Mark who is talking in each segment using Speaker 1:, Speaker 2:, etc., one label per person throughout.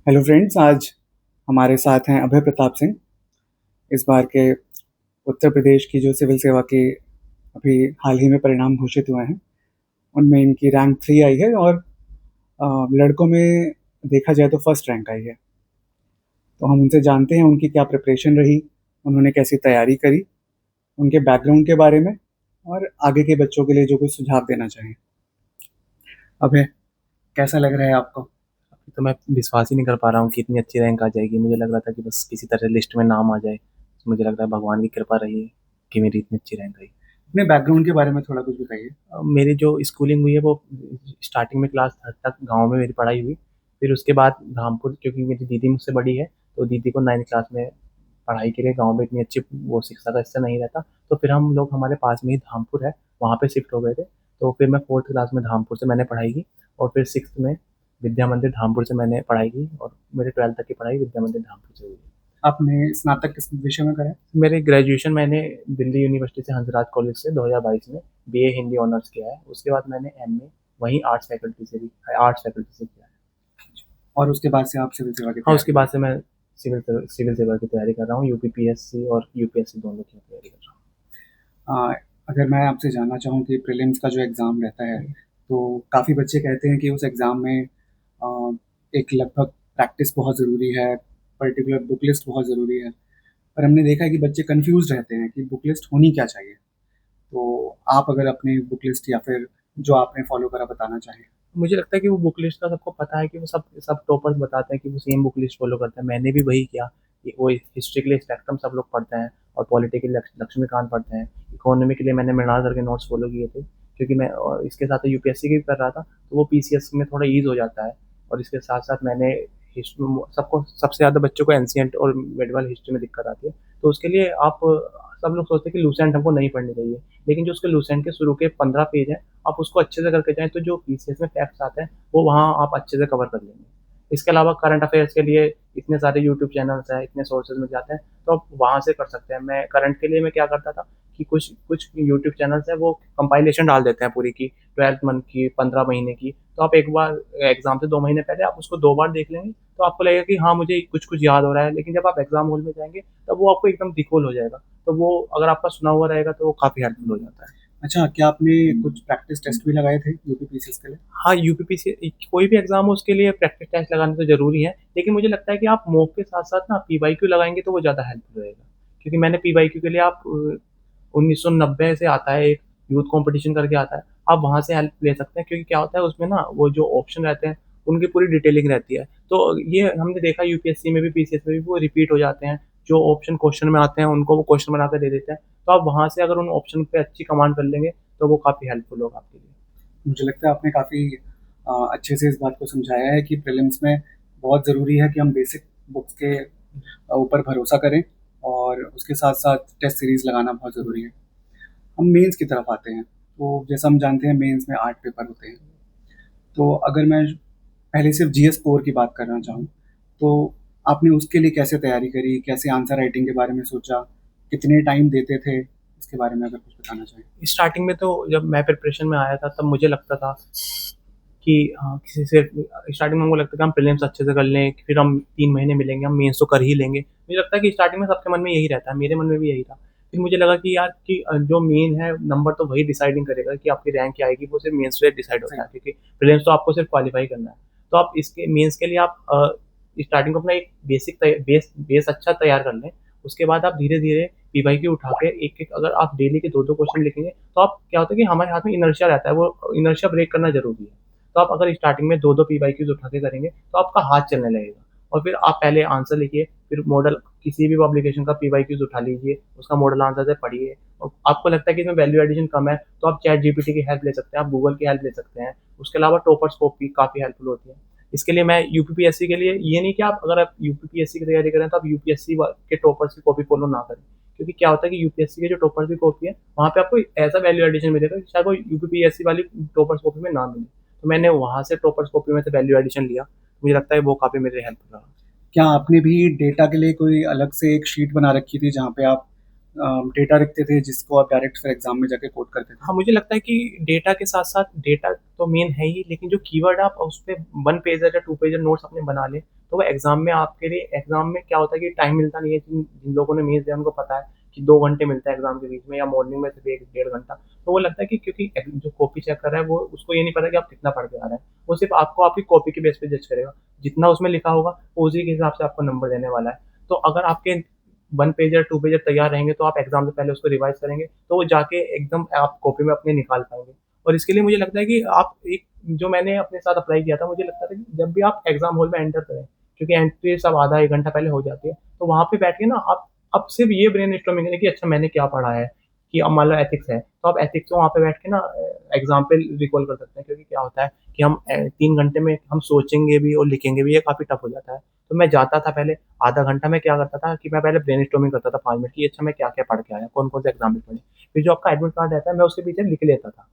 Speaker 1: Hello friends, आज हमारे साथ हैं अभय प्रताप सिंह। इस बार के उत्तर प्रदेश की जो सिविल सेवा के अभी हाल ही में परिणाम घोषित हुए हैं, उनमें इनकी रैंक 3 आई है और लड़कों में देखा जाए तो फर्स्ट रैंक आई है। तो हम उनसे जानते हैं उनकी क्या प्रिपरेशन रही, उन्होंने कैसी तैयारी करी, उनके बैकग्राउंड के बारे में और आगे के बच्चों के लिए जो कुछ सुझाव देना चाहें। अभय, कैसा लग रहा है आपको?
Speaker 2: तो मैं विश्वास ही नहीं कर पा रहा हूँ कि इतनी अच्छी रैंक आ जाएगी। मुझे लग रहा था कि बस किसी तरह लिस्ट में नाम आ जाए। मुझे लग रहा है भगवान की कृपा रही है कि मेरी इतनी अच्छी रैंक आई।
Speaker 1: अपने बैकग्राउंड के बारे में थोड़ा कुछ बताइए।
Speaker 2: मेरी जो स्कूलिंग हुई है वो स्टार्टिंग में क्लास थर्ड तक गांव में मेरी पढ़ाई हुई। फिर उसके बाद धामपुर, क्योंकि मेरी दीदी मुझसे बड़ी है, तो दीदी को 9th क्लास में पढ़ाई के लिए गांव में इतनी अच्छी वो शिक्षा का स्तर नहीं रहता, तो फिर हम लोग, हमारे पास में ही धामपुर है, वहाँ पे शिफ्ट हो गए थे। तो फिर मैं 4th क्लास में धामपुर से मैंने पढ़ाई की, और फिर 6th में विद्या मंदिर धामपुर से मैंने पढ़ाई की, और मेरे 12th तक की पढ़ाई विद्या मंदिर धामपुर से हुई।
Speaker 1: आपने स्नातक किस विषय में करा है?
Speaker 2: मेरे ग्रेजुएशन मैंने दिल्ली यूनिवर्सिटी से, हंसराज कॉलेज से 2022 में बीए हिंदी ऑनर्स किया है। उसके बाद मैंने एमए वहीं आर्ट्स फैकल्टी से किया है।
Speaker 1: और उसके बाद से आप सिविल सेवा की
Speaker 2: हाँ,
Speaker 1: तैयारी
Speaker 2: उसके
Speaker 1: कर
Speaker 2: बाद से मैं सिविल सेवा की तैयारी कर रहा हूँ। यूपीपीएससी और यूपीएससी दोनों की तैयारी कर रहा हूँ।
Speaker 1: रहे हैं। अगर मैं आपसे जानना चाहूँ कि प्रीलिम्स का जो एग्ज़ाम रहता है, तो काफ़ी बच्चे कहते हैं कि उस एग्ज़ाम में एक लगभग प्रैक्टिस बहुत ज़रूरी है, पर्टिकुलर बुक लिस्ट बहुत ज़रूरी है। पर हमने देखा है कि बच्चे कन्फ्यूज़ रहते हैं कि बुक लिस्ट होनी क्या चाहिए। तो आप अगर अपनी बुक लिस्ट या फिर जो आपने फ़ॉलो करा बताना चाहें?
Speaker 2: मुझे लगता है कि वो बुक लिस्ट का सबको पता है, कि वो सब सब टॉपर्स बताते हैं कि वो सेम बुक लिस्ट फॉलो करते हैं। मैंने भी वही किया कि वो हिस्ट्री के लिए स्पेक्ट्रम सब लोग पढ़ते हैं, और पॉलिटी के लिए लक्ष्मीकांत पढ़ते हैं। इकोनॉमी के लिए मैंने मृणाल सर के नोट्स फॉलो किए थे, क्योंकि मैं और इसके साथ यूपीएससी की भी कर रहा था, तो वो पीसीएस में थोड़ा ईज हो जाता है। और इसके साथ साथ मैंने हिस्ट्री, सबको सबसे ज़्यादा बच्चों को एंशियंट और मेडिवल हिस्ट्री में दिक्कत आती है, तो उसके लिए आप, सब लोग सोचते हैं कि लूसेंट हमको नहीं पढ़नी चाहिए, लेकिन जो उसके लूसेंट के शुरू के 15 पेज हैं, आप उसको अच्छे से करके जाएं, तो जो पीसीएस में फैक्ट्स आते हैं वो वहाँ आप अच्छे से कवर कर लेंगे। इसके अलावा करंट अफेयर्स के लिए इतने सारे यूट्यूब चैनल्स हैं, इतने सोर्सेज मिल जाते हैं, तो आप वहाँ से कर सकते हैं। मैं करंट के लिए मैं क्या करता था कि कुछ कुछ यूट्यूब चैनल्स हैं, वो कंपाइलेशन डाल देते हैं पूरी की, 12th मंथ की, 15 महीने की। तो आप एक बार एग्जाम से 2 महीने पहले आप उसको 2 बार देख लेंगे, तो आपको लगेगा कि हाँ, मुझे कुछ कुछ याद हो रहा है। लेकिन जब आप एग्जाम हॉल में जाएंगे, तब वो आपको एकदम रिकॉल हो जाएगा। तो वो अगर आपका सुना हुआ रहेगा तो वो काफ़ी हेल्पफुल हो जाता है।
Speaker 1: अच्छा, क्या आपने कुछ प्रैक्टिस टेस्ट भी लगाए थे यूपीपीसीएस के लिए?
Speaker 2: हाँ, यूपीपीसी कोई भी एग्जाम हो उसके लिए प्रैक्टिस टेस्ट लगाने तो जरूरी है, लेकिन मुझे लगता है कि आप मॉक के साथ साथ ना पीवाईक्यू लगाएंगे तो वो ज़्यादा हेल्पफुल रहेगा। क्योंकि मैंने पीवाईक्यू के लिए, आप 1990 से आता है एक यूथ कंपटीशन करके आता है, आप वहाँ से हेल्प ले सकते हैं। क्योंकि क्या होता है उसमें ना, वो जो ऑप्शन रहते हैं उनकी पूरी डिटेलिंग रहती है, तो ये हमने देखा यूपीएससी में भी, पीसीएस में भी, वो रिपीट हो जाते हैं। जो ऑप्शन क्वेश्चन में आते हैं उनको वो क्वेश्चन बना कर दे देते हैं, तो आप वहाँ से अगर उन ऑप्शन पे अच्छी कमांड कर लेंगे तो वो काफ़ी हेल्पफुल होगा आपके लिए।
Speaker 1: मुझे लगता है आपने काफ़ी अच्छे से इस बात को समझाया है कि प्रीलिम्स में बहुत ज़रूरी है कि हम बेसिक बुक्स के ऊपर भरोसा करें और उसके साथ साथ टेस्ट सीरीज़ लगाना बहुत ज़रूरी है। हम मेंस की तरफ आते हैं, तो जैसा हम जानते हैं मेंस में 8 पेपर होते हैं। तो अगर मैं पहले सिर्फ जीएस कोर की बात करना चाहूँ, तो आपने उसके लिए कैसे तैयारी करी? कैसे आंसर राइटिंग के बारे में सोचा? कितने टाइम देते थे? इसके बारे में अगर कुछ बताना चाहें।
Speaker 2: स्टार्टिंग में तो जब मैं प्रिपरेशन में आया था, तब मुझे लगता था कि हाँ, किसी से स्टार्टिंग में हमको लगता था हम प्रीलिम्स अच्छे से कर लें, फिर हम 3 महीने मिलेंगे, हम मेंस तो कर ही लेंगे। मुझे लगता है कि स्टार्टिंग में सबके मन में यही रहता है, मेरे मन में भी यही था। फिर मुझे लगा कि यार, कि जो मेन है नंबर तो वही डिसाइडिंग करेगा कि आपकी रैंक क्या आएगी, वो सिर्फ मेंस से डिसाइड होता
Speaker 1: सही।
Speaker 2: है, क्योंकि प्रीलिम्स तो आपको सिर्फ क्वालिफाई करना है। तो आप इसके मेंस के लिए आप स्टार्टिंग को अपना एक बेसिक बेस बेस अच्छा तैयार कर लें। उसके बाद आप धीरे धीरे पीवाई की उठा के एक एक, अगर आप डेली के 2-2 क्वेश्चन लिखेंगे, तो आप, क्या होता है कि हमारे हाथ में इनर्शिया रहता है, वो इनर्शिया ब्रेक करना जरूरी है। तो आप अगर स्टार्टिंग में 2-2 पीवाईक्यूज उठा के करेंगे, तो आपका हाथ चलने लगेगा। और फिर आप पहले आंसर लिखिए, फिर मॉडल, किसी भी पब्लिकेशन का पीवाईक्यूज उठा लीजिए, उसका मॉडल आंसर से पढ़िए। और आपको लगता है कि इसमें वैल्यू एडिशन कम है, तो आप चैट जीपीटी की हेल्प ले सकते हैं, आप गूगल की हेल्प ले सकते हैं। उसके अलावा टॉपर स्कोप भी काफ़ी हेल्पफुल होती है। इसके लिए मैं यूपीपीएससी के लिए, ये नहीं कि आप, अगर आप यूपीपीएससी की तैयारी करें तो आप यूपीएससी के टॉपर्स की कॉपी फॉलो ना करें। क्योंकि क्या होता है कि यूपीएससी के जो टॉपर्स की कॉपी है, वहाँ पे आपको ऐसा वैल्यू एडिशन मिलेगा कि शायद वो यूपीपीएससी वाली टॉपर्स कॉपी में ना मिले। तो मैंने वहाँ से टॉपर्स कॉपी में से वैल्यू एडिशन लिया। मुझे लगता है वो काफ़ी मेरे हेल्प रहा।
Speaker 1: क्या आपने भी डेटा के लिए कोई अलग से एक शीट बना रखी थी जहाँ पे आप डेटा लिखते थे जिसको आप डायरेक्ट फिर एग्ज़ाम में जाके कोट करते थे?
Speaker 2: हाँ, मुझे लगता है कि डेटा के साथ-साथ डेटा तो मेन है ही, लेकिन जो कीवर्ड आप उसपे 1 पेजर या 2 पेजर नोट्स अपने बना लें, तो वो एग्ज़ाम में आपके लिए एग्ज़ाम में क्या होता है कि टाइम मिलता नहीं है, जिन जिन लोगों ने मेंस दिया उनको पता है कि 2 घंटे मिलता है एग्ज़ाम के बीच में या मॉर्निंग में सिर्फ 1 डेढ़ घंटा। तो वो लगता है कि क्योंकि जो कॉपी चेक कर रहा है वो उसको ये नहीं पता कि आप कितना पढ़ के आ रहे हैं। वो सिर्फ आपको आपकी कॉपी के बेस पे जज करेगा। जितना उसमें लिखा होगा, वो उसी के हिसाब से आपको नंबर देने वाला है। तो अगर आपके 1 पेजर 2 पेजर तैयार रहेंगे तो आप एग्ज़ाम से पहले उसको रिवाइज़ करेंगे, तो वो जाके एकदम आप कॉपी में अपने निकाल पाएँगे। और इसके लिए मुझे लगता है कि आप एक जो मैंने अपने साथ अप्लाई किया था, मुझे लगता था कि जब भी आप एग्ज़ाम हॉल में एंटर करें, क्योंकि एंट्री सब आधा 1 घंटा पहले हो जाती है, तो वहाँ पे बैठ के ना आप सिर्फ ये ब्रेनस्टॉर्मिंग करें कि अच्छा मैंने क्या पढ़ा है, कि अब मान लो एथिक्स है, तो आप एथिक्स को वहाँ पे बैठ के ना एग्ज़ाम पे रिकॉल कर सकते हैं, क्योंकि क्या होता है कि हम 3 घंटे में हम सोचेंगे भी और लिखेंगे भी, ये काफ़ी टफ हो जाता है। तो मैं जाता था पहले, आधा घंटा मैं क्या करता था कि मैं पहले ब्रेनस्टॉर्मिंग करता था 5 मिनट की, अच्छा मैं क्या-क्या पढ़ के आया, कौन-कौन से एग्ज़ाम्पल पढ़े। फिर जो आपका एडमिट कार्ड रहता है, मैं उसके पीछे लिख लेता था।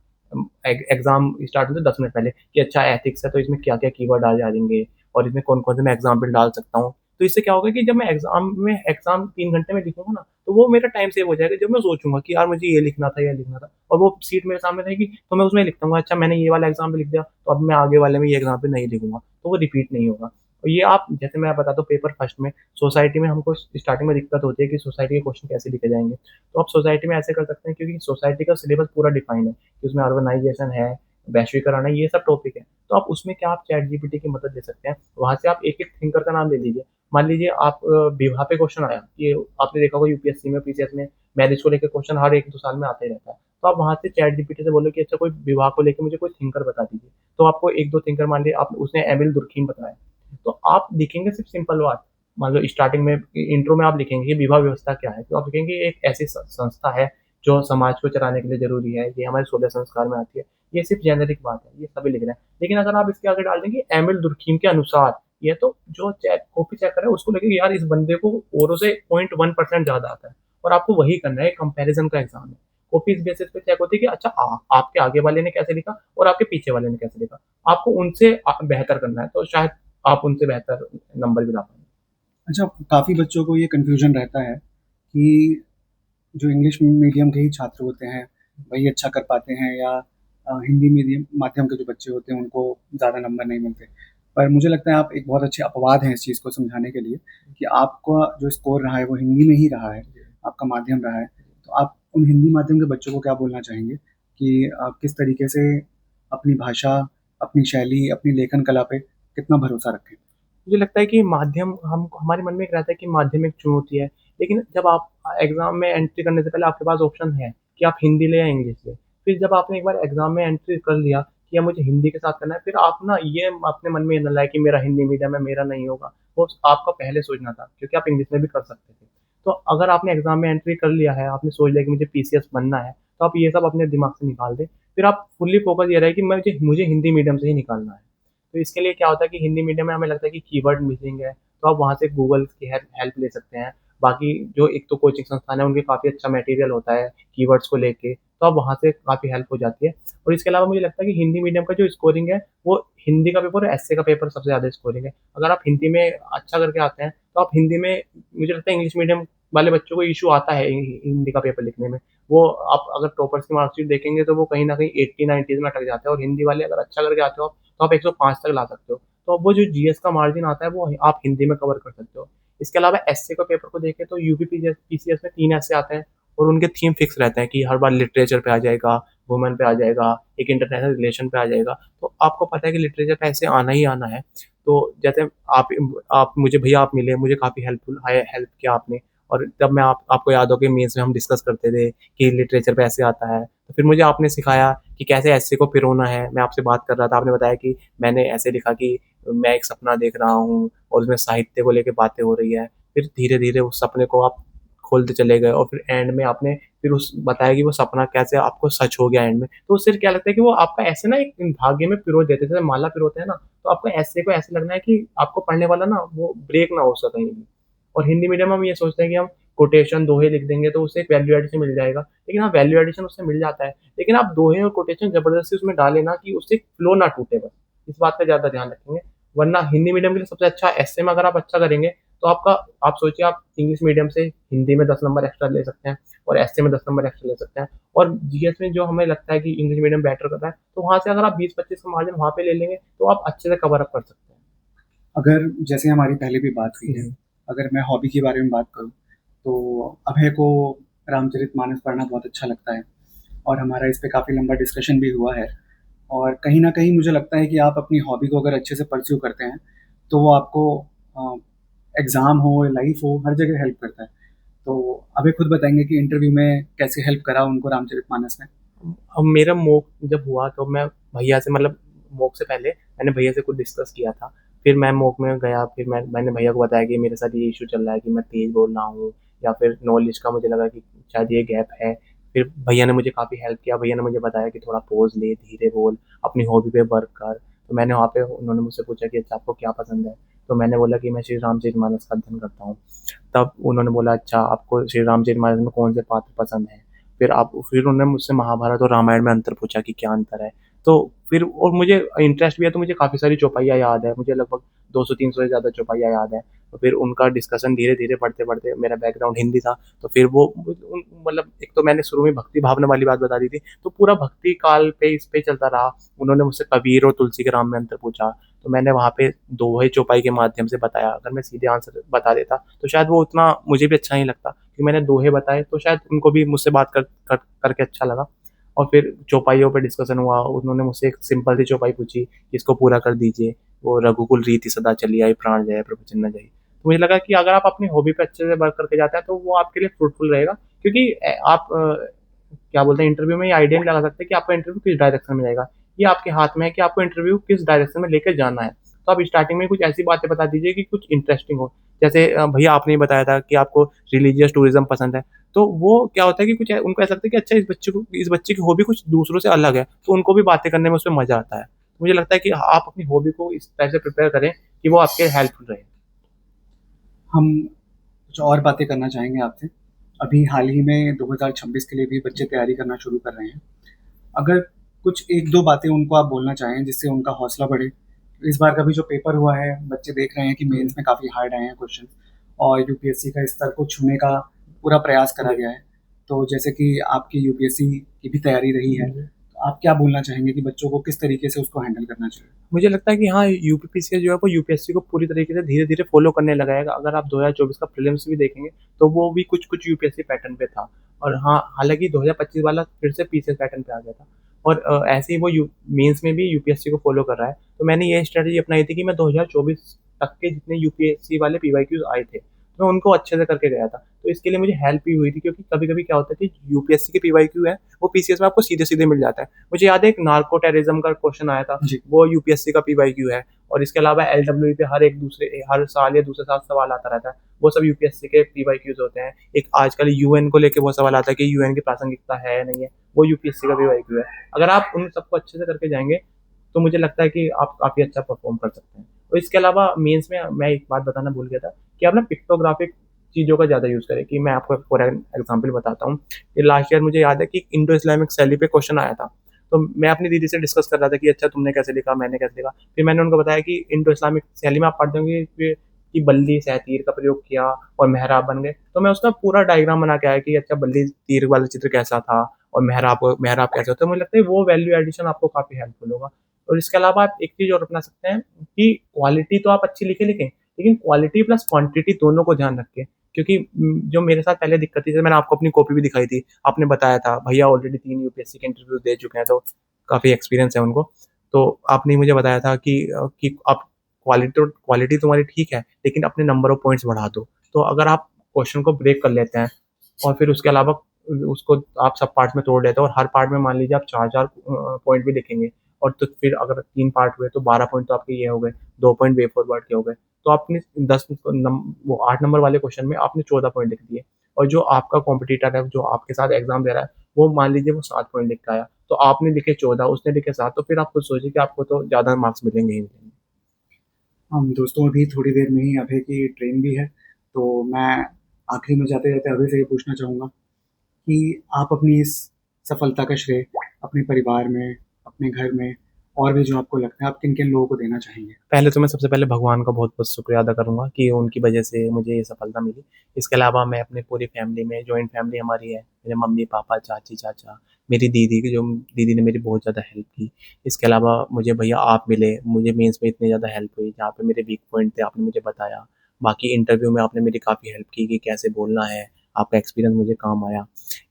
Speaker 2: एग्ज़ाम स्टार्ट होने से 10 मिनट पहले कि अच्छा एथिक्स है तो इसमें क्या-क्या कीवर्ड आ जाएँगे और इसमें कौन-कौन से मैं एग्ज़ाम्पल डाल सकता हूँ। तो इससे क्या होगा कि जब मैं एग्ज़ाम 3 घंटे में लिखूँगा ना, तो वो मेरा टाइम सेव हो जाएगा। जब मैं सोचूँगा कि यार मुझे ये लिखना था, ये लिखना था और वो सीट मेरे सामने रहेगी, तो मैं उसमें लिख दूँगा, अच्छा मैंने ये वाला एग्ज़ाम्पल लिख दिया, तो अब मैं आगे वाले में ये एग्ज़ाम्पल नहीं लिखूँगा, तो वो रिपीट नहीं होगा। और ये आप जैसे मैं बताता हूँ पेपर फर्स्ट में, सोसाइटी में हमको स्टार्टिंग में दिक्कत होती है कि सोसाइटी के क्वेश्चन कैसे लिखे जाएँगे। तो आप सोसाइटी में ऐसे कर सकते हैं, क्योंकि सोसाइटी का सिलेबस पूरा डिफाइन है, कि उसमें अर्बनाइज़ेशन है, वैश्वीकरण है, ये सब टॉपिक है। तो आप उसमें क्या आप चैट जीपीटी की मदद ले सकते हैं। वहाँ से आप एक-एक थिंकर का नाम ले लीजिए। मान लीजिए आप विवाह पे क्वेश्चन आया, ये आपने देखा होगा यूपीएससी में, पीसीएस में मैरिज को लेके क्वेश्चन हर 1-2 साल में आता ही रहता है। तो आप वहाँ से चैट जीपीटी से बोलो कि अच्छा कोई विवाह को लेके मुझे कोई थिंकर बता दीजिए। तो आपको 1-2 थिंकर मान लीजिए आप उसने एमिल दुर्कहीम बताया। तो आप लिखेंगे सिर्फ सिंपल बात, मान लो स्टार्टिंग में इंट्रो में आप लिखेंगे कि विवाह व्यवस्था क्या है? तो आप लिखेंगे एक ऐसी संस्था है जो समाज को चलाने के लिए ज़रूरी है, ये हमारे 16 संस्कार में आती है। ये सिर्फ जेनेरिक बात है, ये सभी लिख रहे हैं। लेकिन अगर आप इसके आगे डाल देंगे एमिल दुर्कहीम के अनुसार, ये तो जो चेक कॉपी चेक कर रहा है उसको लगेगा यार इस बंदे को औरों से 0.1% ज़्यादा आता है और आपको वही करना है, कंपैरिज़न का एग्ज़ाम है। कॉपी इस बेसिस पे चेक होती है कि अच्छा आपके आगे वाले ने कैसे लिखा और आपके पीछे वाले ने कैसे लिखा। आपको उनसे बेहतर करना है, तो शायद आप उनसे बेहतर नंबर भी ला पाएँ।
Speaker 1: अच्छा, काफ़ी बच्चों को ये कन्फ्यूज़न रहता है कि जो इंग्लिश मीडियम के ही छात्र होते हैं, वही अच्छा कर पाते हैं या हिंदी मीडियम माध्यम के जो बच्चे होते हैं, उनको ज़्यादा नंबर नहीं मिलते। पर मुझे लगता है आप एक बहुत अच्छे अपवाद हैं इस चीज़ को समझाने के लिए कि आपका जो स्कोर रहा है, वो हिंदी में ही रहा है, आपका माध्यम रहा है। तो आप उन हिंदी माध्यम के बच्चों को क्या बोलना चाहेंगे कि किस तरीके से अपनी भाषा, अपनी शैली, अपनी लेखन कला पे कितना भरोसा रखें?
Speaker 2: मुझे लगता है कि माध्यम हम हमारे मन में एक रहता है कि माध्यम एक चुनौती है, लेकिन जब आप एग्ज़ाम में एंट्री करने से पहले आपके पास ऑप्शन है कि आप हिंदी लें या इंग्लिश लें। फिर जब आपने एक बार एग्ज़ाम में एंट्री कर लिया कि अब मुझे हिंदी के साथ करना है, फिर आप ना ये अपने मन में ये ना लाएँ कि मेरा हिंदी मीडियम है, मेरा नहीं होगा। वो आपका पहले सोचना था, क्योंकि आप इंग्लिश में भी कर सकते थे। तो अगर आपने एग्ज़ाम में एंट्री कर लिया है, आपने सोच लिया कि मुझे पीसीएस बनना है, तो आप ये सब अपने दिमाग से निकाल दें। फिर आप फुल्ली फ़ोकस ये रहे कि मुझे मुझे हिंदी मीडियम से ही निकालना है। तो इसके लिए क्या होता है कि हिंदी मीडियम में हमें लगता है कि कीवर्ड मिसिंग है, तो आप वहाँ से गूगल की हेल्प ले सकते हैं। बाकी जो एक तो कोचिंग संस्थान है, उनके काफ़ी अच्छा मटेरियल होता है कीवर्ड्स को लेके, तो आप वहाँ से काफ़ी हेल्प हो जाती है। और इसके अलावा मुझे लगता है कि हिंदी मीडियम का जो स्कोरिंग है, वो हिंदी का पेपर और एस्से का पेपर सबसे ज़्यादा स्कोरिंग है। अगर आप हिंदी में अच्छा करके आते हैं, तो आप हिंदी में मुझे लगता है इंग्लिश मीडियम वाले बच्चों को इश्यू आता है हिंदी का पेपर लिखने में। वो आप अगर टॉपर्स की मार्कशीट देखेंगे तो वो कहीं न कहीं 80-90s में अटक जाते हैं और हिंदी वाले अगर अच्छा करके आते हो आप, तो आप 105 तक ला सकते हो। तो वो जो जीएस का मार्जिन आता है वो आप हिंदी में कवर कर सकते हो। इसके अलावा एस्से का पेपर को देखें तो यूपी पीसीएस में 3 एस्से आते हैं और उनके थीम फिक्स रहते हैं कि हर बार लिटरेचर पे आ जाएगा, वुमेन पे आ जाएगा, एक इंटरनेशनल रिलेशन पे आ जाएगा। तो आपको पता है कि लिटरेचर पे ऐसे आना ही आना है। तो जैसे आप मुझे भैया आप मिले, मुझे काफ़ी हेल्प किया आपने और तब मैं आपको याद हो कि मेंस में हम डिस्कस करते थे कि लिटरेचर पे ऐसे आता है। तो फिर मुझे आपने सिखाया कि कैसे एस्से को पिरोना है। मैं आपसे बात कर रहा था, आपने बताया कि मैंने ऐसे लिखा कि मैं एक सपना देख रहा हूँ और उसमें साहित्य को लेके बातें हो रही है। फिर धीरे-धीरे उस सपने को आप खोलते चले गए और फिर एंड में आपने फिर उस बताया कि वो सपना कैसे आपको सच हो गया एंड में। तो उससे क्या लगता है कि वो आपका ऐसे ना एक धागे में पिरो देते हैं, जैसे माला पिरोते हैं ना, तो आपको ऐसे को ऐसे लगना है कि आपको पढ़ने वाला ना वो ब्रेक ना हो उसका कहीं भी। और हिंदी मीडियम में हम ये सोचते हैं कि हम कोटेशन, दोहे लिख देंगे तो उससे एक वैल्यू एडिशन मिल जाएगा। लेकिन हाँ, वैल्यू एडिशन उससे मिल जाता है। लेकिन आप दोहे और कोटेशन ज़बरदस्ती उसमें डालें ना कि उससे फ्लो ना टूटे बस। इस बात का ज़्यादा ध्यान रखेंगे। वरना हिंदी मीडियम के लिए सबसे अच्छा एस्से में अगर आप अच्छा करेंगे, तो आपका आप सोचिए आप इंग्लिश मीडियम से हिंदी में 10 नंबर एक्स्ट्रा ले सकते हैं और एसए में 10 नंबर एक्स्ट्रा ले सकते हैं और जीएस में जो हमें लगता है कि इंग्लिश मीडियम बेटर कर रहा है, तो वहाँ से अगर आप 20-25 का मार्जिन वहाँ पे ले लेंगे, तो आप अच्छे से कवर अप कर सकते हैं।
Speaker 1: अगर जैसे हमारी पहले भी बात हुई है,
Speaker 2: जी।
Speaker 1: अगर मैं हॉबी के बारे में बात करूँ, तो अभय को रामचरितमानस पढ़ना बहुत अच्छा लगता है और हमारा इस पे काफ़ी लंबा डिस्कशन भी हुआ है। और कहीं न कहीं मुझे लगता है कि आप अपनी हॉबी को अगर अच्छे से परस्यू करते हैं, तो वो आपको एग्ज़ाम हो, लाइफ़ हो, हर जगह हेल्प करता है। तो अभय खुद बताएँगे कि इंटरव्यू में कैसे हेल्प करा उनको रामचरितमानस ने?
Speaker 2: अब मेरा मॉक जब हुआ तो मैं भैया से मतलब मॉक से पहले मैंने भैया से कुछ डिस्कस किया था। फिर मैं मॉक में गया, फिर मैंने भैया को बताया कि मेरे साथ ये इश्यू चल रहा है कि मैं तेज़ बोल रहा हूँ या फिर नॉलेज का मुझे लगा कि शायद ये गैप है। फिर भैया ने मुझे काफ़ी हेल्प किया, भैया ने मुझे बताया कि थोड़ा पॉज़ ले, धीरे बोल, अपनी हॉबी पे वर्क कर। तो मैंने वहाँ पे उन्होंने मुझसे पूछा कि अच्छा आपको क्या पसंद है? तो मैंने बोला कि मैं श्री रामचरितमानस का अध्ययन करता हूँ। तब उन्होंने बोला अच्छा आपको श्री रामचरितमानस में कौन से पात्र पसंद हैं? फिर उन्होंने मुझसे महाभारत और रामायण में अंतर पूछा कि क्या अंतर है? तो फिर और मुझे इंटरेस्ट भी है तो मुझे काफ़ी सारी चौपाइयाँ याद है, मुझे लगभग 200-300 से ज़्यादा चौपाइयाँ याद है। तो फिर उनका डिस्कशन धीरे-धीरे पढ़ते-पढ़ते मेरा बैकग्राउंड हिंदी था, तो फिर वो मतलब एक तो मैंने शुरू में भक्ति भावना वाली बात बता दी थी, तो पूरा भक्ति काल पे इस पे चलता रहा। उन्होंने मुझसे कबीर और तुलसी के राम में अंतर पूछा, तो मैंने वहाँ पे दोहे चौपाई के माध्यम से बताया। अगर मैं सीधे आंसर बता देता, तो शायद वो उतना मुझे भी अच्छा नहीं लगता कि मैंने दोहे बताए, तो शायद उनको भी मुझसे बात करके अच्छा लगा। और फिर चौपाइयों पे डिस्कशन हुआ, उन्होंने मुझसे एक सिंपल सी चौपाई पूछी, इसको पूरा कर दीजिए, वो रघुकुल रीति सदा चली आई, प्राण जाए प्रवचन न जाई। तो मुझे लगा कि अगर आप अपनी हॉबी पे अच्छे से वर्क करके जाते हैं, तो वो आपके लिए फ्रूटफुल रहेगा, क्योंकि आप क्या बोलते हैं इंटरव्यू में ये आइडिया नहीं लगा सकते कि आपका इंटरव्यू किस डायरेक्शन में जाएगा। ये आपके हाथ में है कि आपको इंटरव्यू किस डायरेक्शन में लेके जाना है। तो आप स्टार्टिंग में कुछ ऐसी बातें बता दीजिए कि कुछ इंटरेस्टिंग हो। जैसे भैया आपने ही बताया था कि आपको रिलीजियस टूरिज्म पसंद है, तो वो क्या होता है कि कुछ उनको ऐसा लगता है कि अच्छा इस बच्चे की हॉबी कुछ दूसरों से अलग है, तो उनको भी बातें करने में उसमें मज़ा आता है। तो मुझे लगता है कि आप अपनी हॉबी को इस टाइप से प्रिपेयर करें कि वो आपके हेल्पफुल रहे।
Speaker 1: हम कुछ और बातें करना चाहेंगे आपसे। अभी हाल ही में 2026 के लिए भी बच्चे तैयारी करना शुरू कर रहे हैं। अगर कुछ 1-2 बातें उनको आप बोलना चाहें जिससे उनका हौसला बढ़े। इस बार का भी जो पेपर हुआ है, बच्चे देख रहे हैं कि
Speaker 2: जी,
Speaker 1: मेंस में काफ़ी हार्ड आए हैं क्वेश्चन और यूपीएससी का स्तर को छूने का पूरा प्रयास करा
Speaker 2: जी,
Speaker 1: गया है। तो जैसे कि आपकी यूपीएससी की भी तैयारी रही है,
Speaker 2: जी।
Speaker 1: तो आप क्या बोलना चाहेंगे कि बच्चों को किस तरीके से उसको हैंडल करना चाहिए?
Speaker 2: मुझे लगता है कि हाँ, यूपीपीसीएस जो है वो यूपीएससी को पूरी तरीके से धीरे-धीरे फ़ॉलो करने लगा है। अगर आप 2024 का प्रीलिम्स भी देखेंगे, तो वो भी कुछ-कुछ यूपीएससी पैटर्न पे था। और हाँ, हालाँकि 2025 वाला फिर से पीसीएस पैटर्न पे आ गया था। और ऐसे ही वो यू मेंस में भी यूपीएससी को फ़ॉलो कर रहा है। तो मैंने ये स्ट्रैटेजी अपनाई थी कि मैं 2024 तक के जितने यूपीएससी वाले पीवाईक्यूज़ आए थे, मैं उनको अच्छे से करके गया था। तो इसके लिए मुझे हेल्प भी हुई थी, क्योंकि कभी-कभी क्या होता है कि यूपीएससी के पीवाईक्यू है, वो पीसीएस में आपको सीधे-सीधे मिल जाता है। मुझे याद है एक नार्को टेररिज्म का क्वेश्चन आया था,
Speaker 1: जी।
Speaker 2: वो यूपीएससी का पीवाईक्यू है। और इसके अलावा एलडब्ल्यू पे हर साल या दूसरे साल सवाल आता रहता है, वो सब यूपीएससी के पीवाईक्यूज होते हैं। एक आजकल यूएन को लेके बहुत सवाल आता है कि यूएन की प्रासंगिकता है या नहीं है, वो यूपीएससी का पीवाईक्यू है। अगर आप उन सबको अच्छे से करके जाएंगे, तो मुझे लगता है कि आप काफ़ी अच्छा परफॉर्म कर सकते हैं। और इसके अलावा मेंस में मैं एक बात बताना भूल गया था कि आप ना पिक्टोग्राफिक चीज़ों का ज़्यादा यूज़ करें। कि मैं आपको फॉर एग्जाम्पल बताता हूँ कि लास्ट ईयर मुझे याद है कि इंडो इस्लामिक शैली पे क्वेश्चन आया था। तो मैं अपनी दीदी से डिस्कस कर रहा था कि अच्छा तुमने कैसे लिखा, मैंने कैसे लिखा। फिर मैंने उनको बताया कि इंडो इस्लामिक शैली में आप पढ़ते होंगे कि बल्ली से तीर का प्रयोग किया और मेहराब बन गए। तो मैं उसका पूरा डायग्राम बना के आया कि अच्छा बल्ली तीर वाला चित्र कैसा था और मेहराब मेहराब कैसे होता है। मुझे लगता है वो वैल्यू एडिशन आपको काफ़ी हेल्पफुल होगा। और इसके अलावा आप एक चीज़ और अपना सकते हैं कि क्वालिटी तो आप अच्छी लिखें, लेकिन क्वालिटी प्लस क्वांटिटी दोनों को ध्यान रखें। क्योंकि जो मेरे साथ पहले दिक्कत थी, जैसे मैंने आपको अपनी कॉपी भी दिखाई थी, आपने बताया था भैया ऑलरेडी 3 यूपीएससी के इंटरव्यूज़ दे चुके हैं, तो काफ़ी एक्सपीरियंस है उनको। तो आपने मुझे बताया था कि आप क्वालिटी तुम्हारी ठीक है, लेकिन अपने नंबर ऑफ पॉइंट्स बढ़ा दो। तो अगर आप क्वेश्चन को ब्रेक कर लेते हैं और फिर उसके अलावा उसको आप सब पार्ट्स में तोड़ लेते हो और हर पार्ट में मान लीजिए आप 4-4 पॉइंट भी लिखेंगे, और तो फिर अगर 3 पार्ट हुए तो 12 पॉइंट तो आपके ये हो गए, 2 पॉइंट वे फॉरवर्ड के हो गए। तो आपने 10 वो 8 नंबर वाले क्वेश्चन में आपने 14 पॉइंट लिख दिए, और जो आपका कॉम्पिटिटर है, जो आपके साथ एग्ज़ाम दे रहा है, वो मान लीजिए वो 7 पॉइंट लिख के आया। तो आपने लिखे 14, उसने लिखे 7, तो फिर आप खुद सोचिए कि आपको तो ज़्यादा मार्क्स मिलेंगे ही मिलेंगे।
Speaker 1: हम दोस्तों अभी थोड़ी देर में ही अभय की ट्रेन भी है, तो मैं आखिरी में जाते-जाते अभय से ये पूछना चाहूँगा कि आप अपनी इस सफलता का श्रेय अपने परिवार में, अपने घर में और भी जो आपको लगता है आप किन-किन लोगों को देना चाहेंगे?
Speaker 2: पहले तो मैं सबसे पहले भगवान का बहुत-बहुत शुक्रिया अदा करूँगा कि उनकी वजह से मुझे ये सफलता मिली। इसके अलावा मैं अपनी पूरी फैमिली में, जॉइंट फैमिली हमारी है, मेरे मम्मी-पापा, चाची-चाचा, मेरी दीदी की जो दीदी ने मेरी बहुत ज़्यादा हेल्प की। इसके अलावा मुझे भैया आप मिले, मुझे मेंस में इतनी ज़्यादा हेल्प हुई, जहाँ पे मेरे वीक पॉइंट थे आपने मुझे बताया। बाकी इंटरव्यू में आपने मेरी काफ़ी हेल्प की कि कैसे बोलना है, आपका एक्सपीरियंस मुझे काम आया।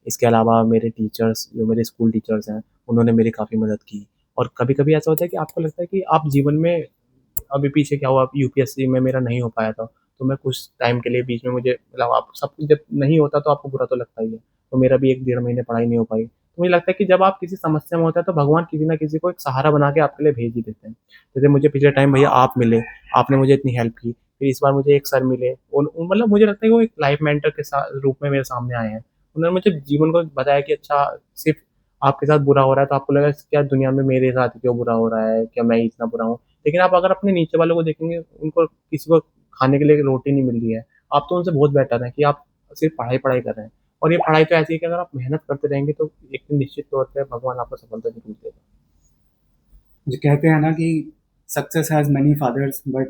Speaker 2: इसके अलावा मेरे टीचर्स, जो मेरे स्कूल टीचर्स हैं, उन्होंने मेरी काफ़ी मदद की। और कभी-कभी ऐसा होता है कि आपको लगता है कि आप जीवन में अभी पीछे क्या हुआ, यूपीएससी में मेरा नहीं हो पाया था, तो मैं कुछ टाइम के लिए बीच में मुझे मतलब आप सब कुछ जब नहीं होता तो आपको बुरा तो लगता ही है। तो मेरा भी 1 डेढ़ महीने पढ़ाई नहीं हो पाई। तो मुझे लगता है कि जब आप किसी समस्या में होते हैं तो भगवान किसी न किसी को एक सहारा बना के आपके लिए भेज ही देते हैं। जैसे मुझे पिछले टाइम भैया आप मिले, आपने मुझे इतनी हेल्प की। फिर इस बार मुझे एक सर मिले, उन मतलब मुझे लगता है कि वो एक लाइफ मेंटर के रूप में मेरे सामने आए हैं। उन्होंने मुझे जीवन को बताया कि अच्छा, सिर्फ़ आपके साथ बुरा हो रहा है तो आपको लगा क्या दुनिया में मेरे साथ ही क्यों बुरा हो रहा है? क्या मैं ही इतना बुरा हूँ? लेकिन आप अगर अपने नीचे वालों को देखेंगे, उनको किसी को खाने के लिए रोटी नहीं मिल रही है। आप तो उनसे बहुत बेटर हैं कि आप सिर्फ़ पढ़ाई-पढ़ाई कर रहे हैं। और ये पढ़ाई तो ऐसी है कि अगर आप मेहनत करते रहेंगे तो एक दिन निश्चित तौर पे भगवान आपको सफलता ज़रूर देगा।
Speaker 1: जो कहते हैं ना कि success has many fathers but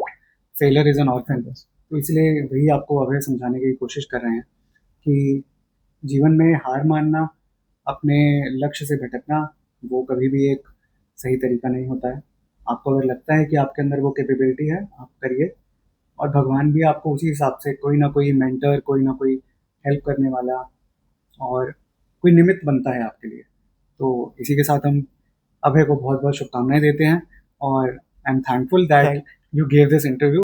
Speaker 1: failure is an orphan.
Speaker 2: बस।
Speaker 1: तो इसलिए वही आपको अभय समझाने की कोशिश कर रहे हैं कि जीवन में हार मानना, अपने लक्ष्य से भटकना, वो कभी भी एक सही तरीका नहीं होता है। आपको अगर लगता है कि आपके अंदर वो कैपेबिलिटी है, आप करिए और भगवान भी आपको उसी हिसाब से कोई ना कोई मेंटर, कोई ना कोई हेल्प करने वाला और कोई निमित्त बनता है आपके लिए। तो इसी के साथ हम अभय को बहुत-बहुत शुभकामनाएँ देते हैं और I am thankful that
Speaker 2: thank
Speaker 1: you give this interview.